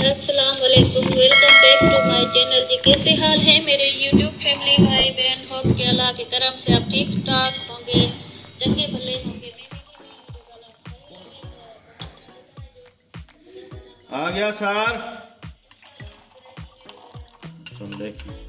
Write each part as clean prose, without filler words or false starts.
अस्सलाम वालेकुम। Welcome back to my channel जी। कैसे हाल है मेरे यूट्यूब फैमिली भाई बहन? होप के अल्लाह की करम से आप ठीक ठाक होंगे, चंगे भले होंगे। आ गया सर, तुम देखिए।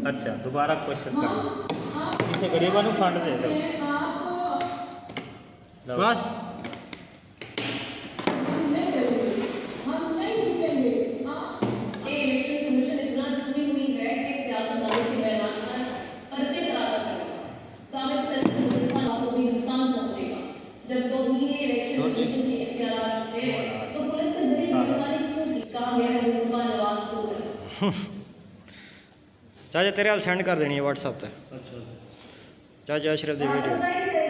अच्छा दोबारा क्वेश्चन करना इसे गरीबों को फंड दे दो बस इलेक्शन कमीशन इतना चुनी हुई है कि सियासतदानों के बयान पर पर्चे कराता करेगा साबिक सदर मुस्तफा को भी नुकसान पहुंचेगा जब तौहीन इलेक्शन कमीशन के इख्तियारात है तो पुलिस के जरिए गिरफ्तारी क्यों की कहा गया है मुस्तफा नवाज को चाचा तेरे हाल सेंड कर देनी है व्हाट्सएप पे अच्छा चाचा अशरफ दी वीडियो